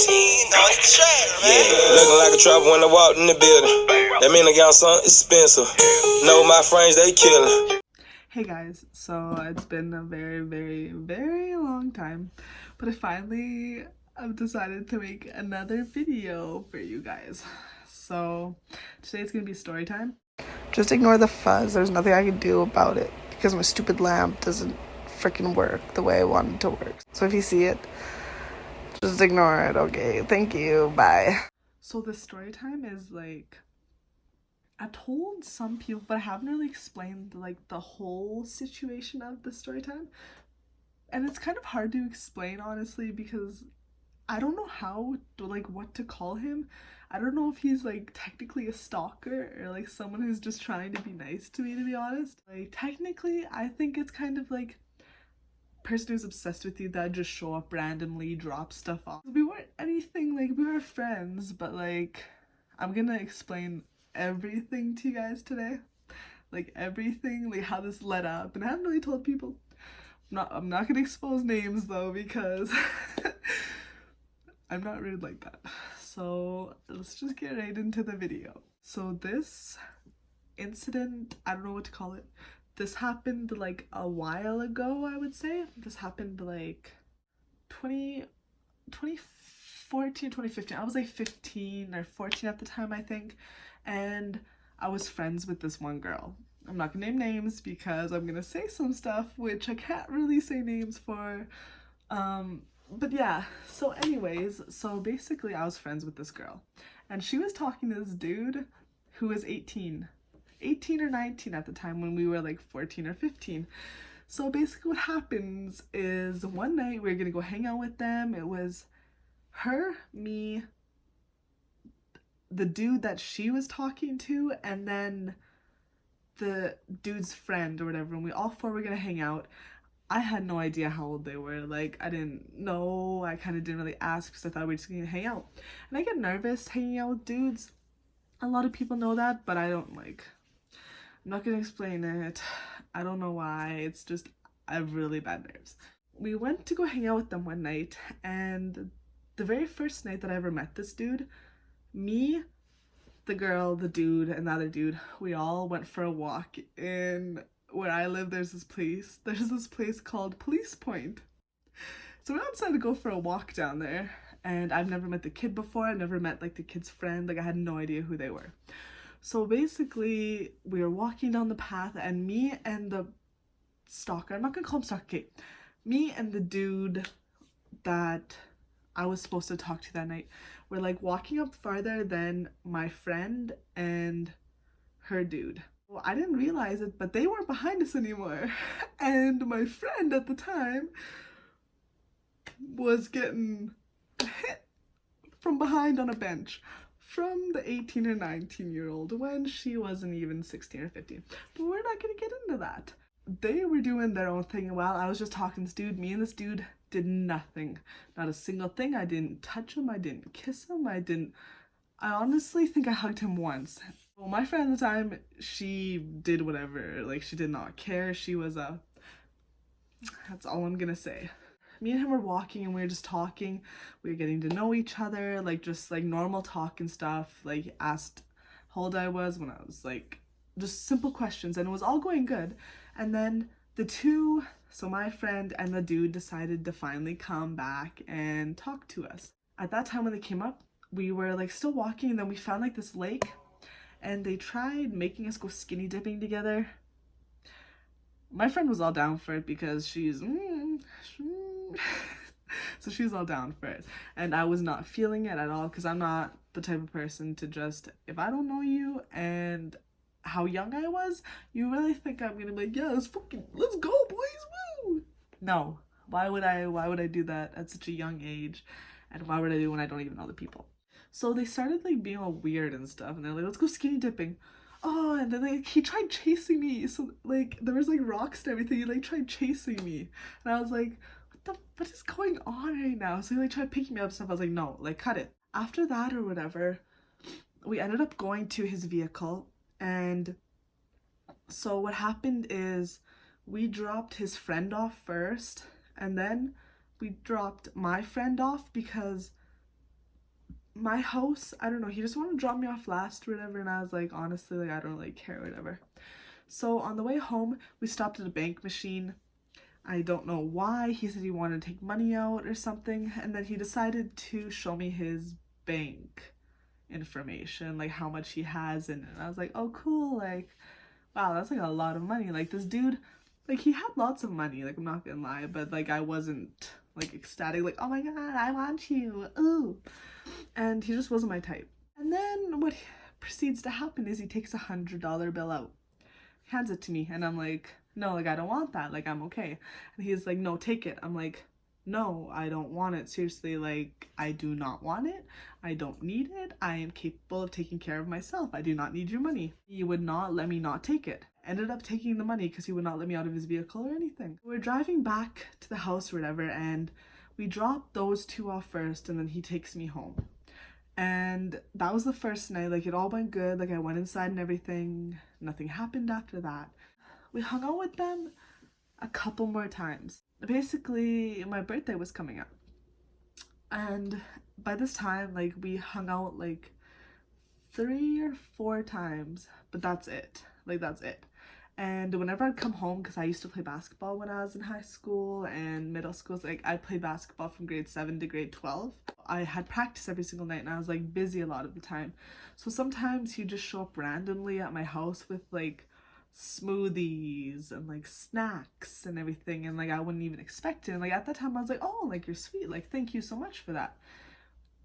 on the track, man. Yeah, looking like a trapper when I walked in the building. That mean I got something expensive. Know my friends, they killin'. Hey guys, so it's been a very long time, but I've decided to make another video for you guys. So today it's gonna be story time. Just ignore the fuzz. There's nothing I can do about it because my stupid lamp doesn't freaking work the way I want it to work. So if you see it, just ignore it, okay? Thank you, bye. So the story time is like, I told some people, but I haven't really explained like the whole situation of the story time. And it's kind of hard to explain, honestly, because I don't know what to call him. I don't know if he's like technically a stalker or like someone who's just trying to be nice to me, to be honest. Like technically, I think it's kind of like person who's obsessed with you that just show up randomly, drop stuff off. We weren't anything, like we were friends, but like I'm gonna explain everything to you guys today. Like everything, like how this led up, and I haven't really told people. I'm not gonna expose names though, because I'm not rude like that. So let's just get right into the video. So this incident, I don't know what to call it. This happened like a while ago, I would say. This happened like 2014, 2015. I was like 15 or 14 at the time, I think. And I was friends with this one girl. I'm not gonna name names because I'm gonna say some stuff which I can't really say names for. But yeah, so anyways, so basically I was friends with this girl. And she was talking to this dude who was 18 or 19 at the time when we were like 14 or 15. So basically what happens is one night we were gonna go hang out with them. It was her, me, the dude that she was talking to, and then the dude's friend or whatever, and we all four were gonna hang out. I had no idea how old they were. Like, I didn't know. I kind of didn't really ask because I thought we were just gonna hang out. And I get nervous hanging out with dudes. A lot of people know that, but I don't like. I'm not gonna explain it. I don't know why. It's just I have really bad nerves. We went to go hang out with them one night, and the very first night that I ever met this dude, me, the girl, the dude, and the other dude, we all went for a walk in where I live. There's this place called Police Point. So we all decided to go for a walk down there, and I've never met the kid before. I've never met like the kid's friend. Like I had no idea who they were. So basically we were walking down the path, and me and the stalker, I'm not gonna call him stalker, okay, me and the dude that I was supposed to talk to that night, we're like walking up farther than my friend and her dude. Well, I didn't realize it, but they weren't behind us anymore. And my friend at the time was getting hit from behind on a bench from the 18 or 19-year-old when she wasn't even 16 or 15. But we're not gonna get into that. They were doing their own thing while I was just talking to this dude. Me and this dude did nothing. Not a single thing. I didn't touch him. I didn't kiss him. I honestly think I hugged him once. Well, my friend at the time, she did whatever. Like, she did not care. She was that's all I'm gonna say. Me and him were walking, and we were just talking. We were getting to know each other, like just like normal talk and stuff. Like he asked how old I was when I was like, just simple questions, and it was all going good. And then so my friend and the dude decided to finally come back and talk to us. At that time when they came up, we were like still walking, and then we found like this lake, and they tried making us go skinny dipping together. My friend was all down for it because she's so she was all down for it, and I was not feeling it at all because I'm not the type of person to just, if I don't know you and how young I was, you really think I'm gonna be like, yeah, let's go boys, woo? No. Why would I do that at such a young age? And why would I do it when I don't even know the people? So they started like being all weird and stuff, and they're like, let's go skinny dipping. Oh, and then like he tried chasing me. So like there was like rocks and everything. He like tried chasing me, and I was like, what is going on right now? So he like tried picking me up and stuff. I was like, no, like cut it. After that or whatever, we ended up going to his vehicle, and so what happened is we dropped his friend off first, and then we dropped my friend off because my house, I don't know, he just wanted to drop me off last or whatever, and I was like, honestly, like, I don't really care, whatever. So on the way home, we stopped at a bank machine. I don't know why. He said he wanted to take money out or something, and then he decided to show me his bank information, like how much he has in it. And I was like, oh cool, like, wow, that's like a lot of money. Like this dude, like he had lots of money, like I'm not gonna lie, but like I wasn't like ecstatic, like, oh my god, I want you, ooh. And he just wasn't my type. And then what proceeds to happen is he takes $100 bill out, hands it to me, and I'm like, no, like I don't want that, like I'm okay. And he's like, no, take it. I'm like, no, I don't want it, seriously, like I do not want it, I don't need it, I am capable of taking care of myself, I do not need your money. He would not let me not take it. Ended up taking the money because he would not let me out of his vehicle or anything. We're driving back to the house or whatever, and we dropped those two off first, and then he takes me home. And that was the first night, like it all went good, like I went inside and everything, nothing happened after that. We hung out with them a couple more times. Basically, my birthday was coming up, and by this time, like we hung out like 3 or 4 times, but that's it, like that's it. And whenever I'd come home, because I used to play basketball when I was in high school and middle school, so like I played basketball from grade 7 to grade 12. I had practice every single night and I was like busy a lot of the time. So sometimes he'd just show up randomly at my house with like smoothies and like snacks and everything, and like I wouldn't even expect it. And like at that time I was like, oh, like you're sweet, like thank you so much for that.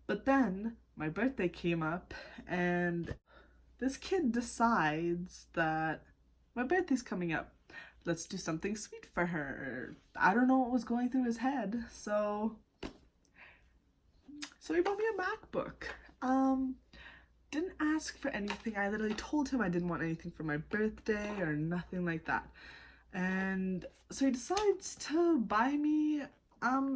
But then my birthday came up and this kid decides that my birthday's coming up, let's do something sweet for her. I don't know what was going through his head, so he bought me a MacBook. Didn't ask for anything. I literally told him I didn't want anything for my birthday or nothing like that. And so he decides to buy me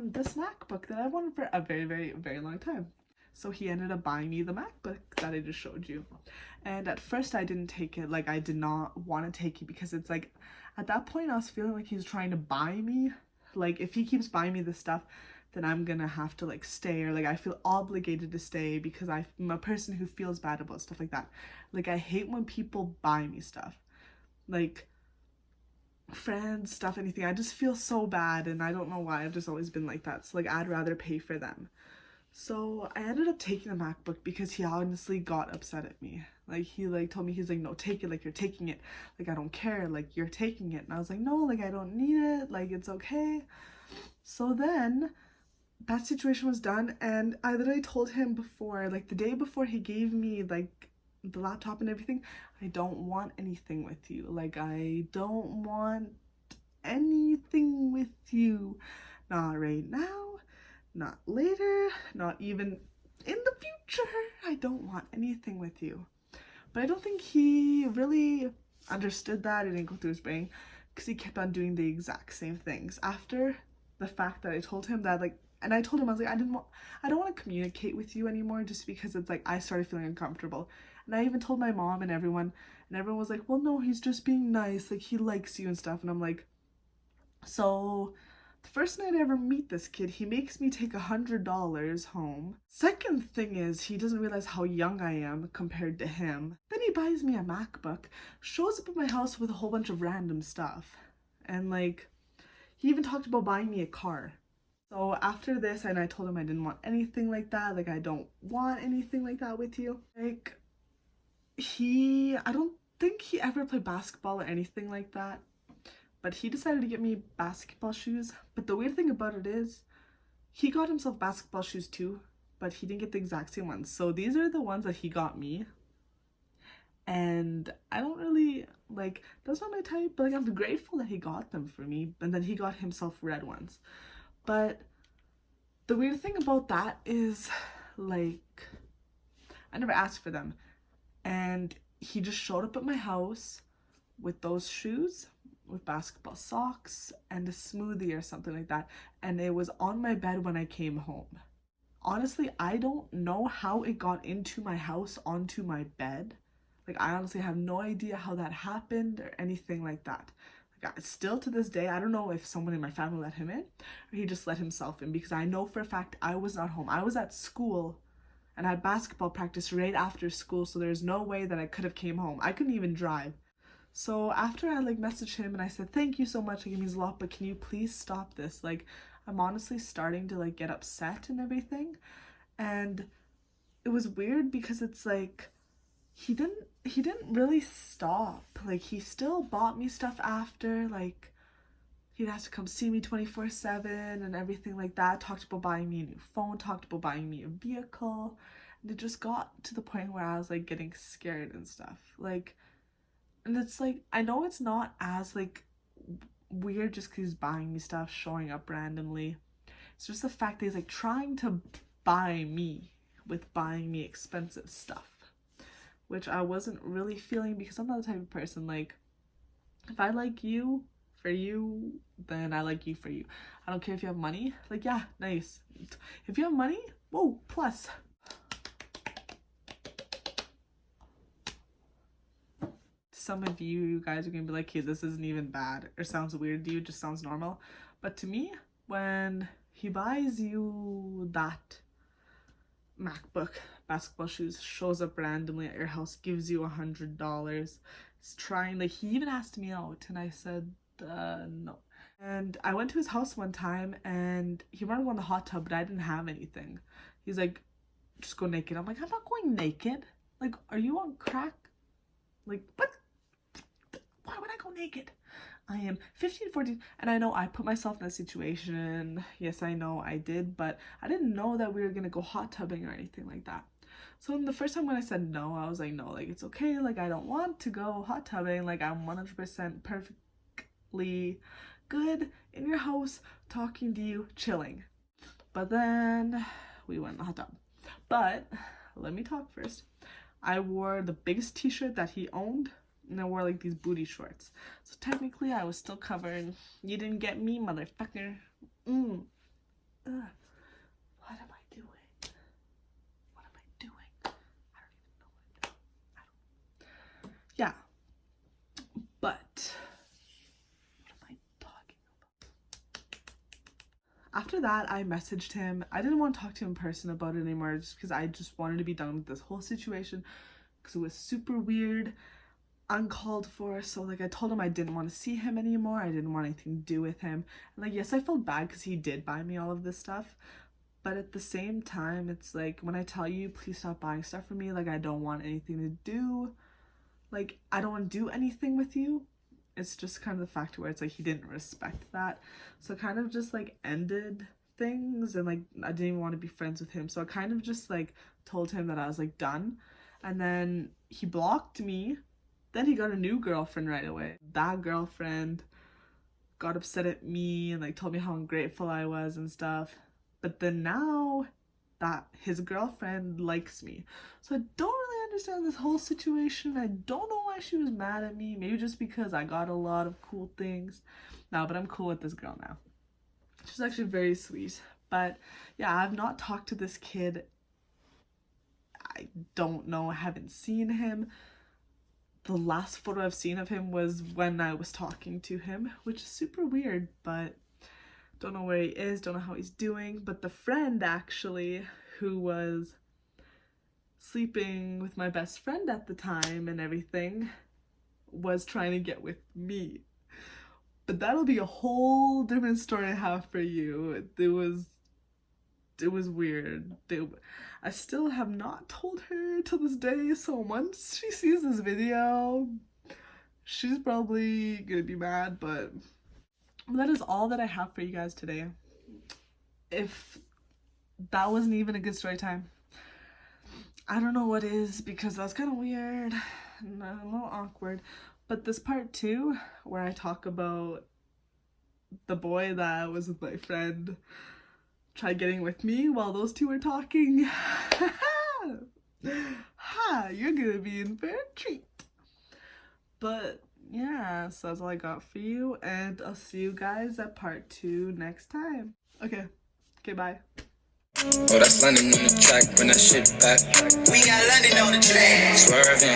this MacBook that I wanted for a very, very, very long time. So he ended up buying me the MacBook that I just showed you. And at first I didn't take it, like I did not want to take it, because it's like at that point I was feeling like he's trying to buy me. Like if he keeps buying me this stuff, then I'm gonna have to like stay, or like I feel obligated to stay because I'm a person who feels bad about stuff like that. Like I hate when people buy me stuff, like friends, stuff, anything. I just feel so bad, and I don't know why. I've just always been like that. So like I'd rather pay for them. So I ended up taking the MacBook because he honestly got upset at me. Like he like told me, he's like, no, take it, like you're taking it, like I don't care, like you're taking it. And I was like, no, like I don't need it, like it's okay. So then that situation was done, and I literally told him before, like the day before he gave me like the laptop and everything, I don't want anything with you, like I don't want anything with you, not right now, not later, not even in the future. I don't want anything with you. But I don't think he really understood that. It didn't go through his brain, because he kept on doing the exact same things after the fact that I told him that, like, and I told him, I was like, I don't want to communicate with you anymore, just because it's like I started feeling uncomfortable. And I even told my mom and everyone was like, well, no, he's just being nice, like he likes you and stuff. And I'm like, so the first night I ever meet this kid, he makes me take $100 home. Second thing is, he doesn't realize how young I am compared to him. Then he buys me a MacBook, shows up at my house with a whole bunch of random stuff. And like, he even talked about buying me a car. So after this, and I told him I didn't want anything like that, like I don't want anything like that with you. Like, I don't think he ever played basketball or anything like that, but he decided to get me basketball shoes. But the weird thing about it is, he got himself basketball shoes too, but he didn't get the exact same ones. So these are the ones that he got me, and I don't really, like, that's not my type, but like I'm grateful that he got them for me. And then he got himself red ones. But the weird thing about that is, like, I never asked for them, and he just showed up at my house with those shoes, with basketball socks and a smoothie or something like that, and it was on my bed when I came home. Honestly, I don't know how it got into my house onto my bed. Like, I honestly have no idea how that happened or anything like that. Like, still to this day, I don't know if someone in my family let him in or he just let himself in, because I know for a fact I was not home. I was at school and I had basketball practice right after school, so there's no way that I could have came home. I couldn't even drive. So after I like messaged him and I said, thank you so much, like, it means a lot, but can you please stop this? Like, I'm honestly starting to like get upset and everything. And it was weird because it's like he didn't really stop. Like, he still bought me stuff after, like he'd have to come see me 24/7 and everything like that. Talked about buying me a new phone, talked about buying me a vehicle. And it just got to the point where I was like getting scared and stuff. Like, and it's like, I know it's not as like weird just because he's buying me stuff, showing up randomly. It's just the fact that he's like trying to buy me with buying me expensive stuff, which I wasn't really feeling because I'm not the type of person, like, if I like you for you, then I like you for you. I don't care if you have money. Like, yeah, nice. If you have money, whoa, plus. Some of you guys are gonna be like, hey, this isn't even bad or sounds weird to you, it just sounds normal. But to me, when he buys you that MacBook, basketball shoes, shows up randomly at your house, gives you $100, he's trying, like, he even asked me out and I said no. And I went to his house one time and he wanted to go in the hot tub, but I didn't have anything. He's like, just go naked. I'm like, I'm not going naked. Like, are you on crack? Like, what? Why would I go naked? I am 15, 14, and I know I put myself in that situation. Yes, I know I did, but I didn't know that we were gonna go hot tubbing or anything like that. So the first time when I said no, I was like, no, like, it's okay, like, I don't want to go hot tubbing, like, I'm 100% perfectly good in your house, talking to you, chilling. But then we went in the hot tub. But let me talk first. I wore the biggest t-shirt that he owned, and I wore like these booty shorts. So technically I was still covered. You didn't get me, motherfucker. What am I doing? What am I doing? I don't even know what I'm doing. Yeah. But what am I talking about? After that, I messaged him. I didn't want to talk to him in person about it anymore just because I just wanted to be done with this whole situation because it was super weird, uncalled for. So like, I told him I didn't want to see him anymore. I didn't want anything to do with him. And like, yes, I felt bad because he did buy me all of this stuff, but at the same time, it's like, when I tell you please stop buying stuff for me, like, I don't want anything to do, like, I don't want to do anything with you. It's just kind of the fact where it's like he didn't respect that, so it kind of just like ended things, and like I didn't even want to be friends with him. So I kind of just like told him that I was like done, and then he blocked me. Then he got a new girlfriend right away. That girlfriend got upset at me and like told me how ungrateful I was and stuff. But then now that his girlfriend likes me. So I don't really understand this whole situation. I don't know why she was mad at me. Maybe just because I got a lot of cool things. No, but I'm cool with this girl now. She's actually very sweet. But yeah, I've not talked to this kid. I don't know. I haven't seen him. The last photo I've seen of him was when I was talking to him, which is super weird, but don't know where he is, don't know how he's doing. But the friend actually who was sleeping with my best friend at the time and everything was trying to get with me. But that'll be a whole different story I have for you. It was weird. I still have not told her to this day, so once she sees this video, she's probably gonna be mad, but that is all that I have for you guys today. If that wasn't even a good story time, I don't know what is, because that's kind of weird and a little awkward. But this part 2, where I talk about the boy that was with my friend, tried getting with me while those two were talking. Ha! You're gonna be in for a treat. But yeah, so that's all I got for you, and I'll see you guys at part 2 next time. Okay, bye. Oh, that's London on the track, bring that shit back. We got London on the track. Swerving.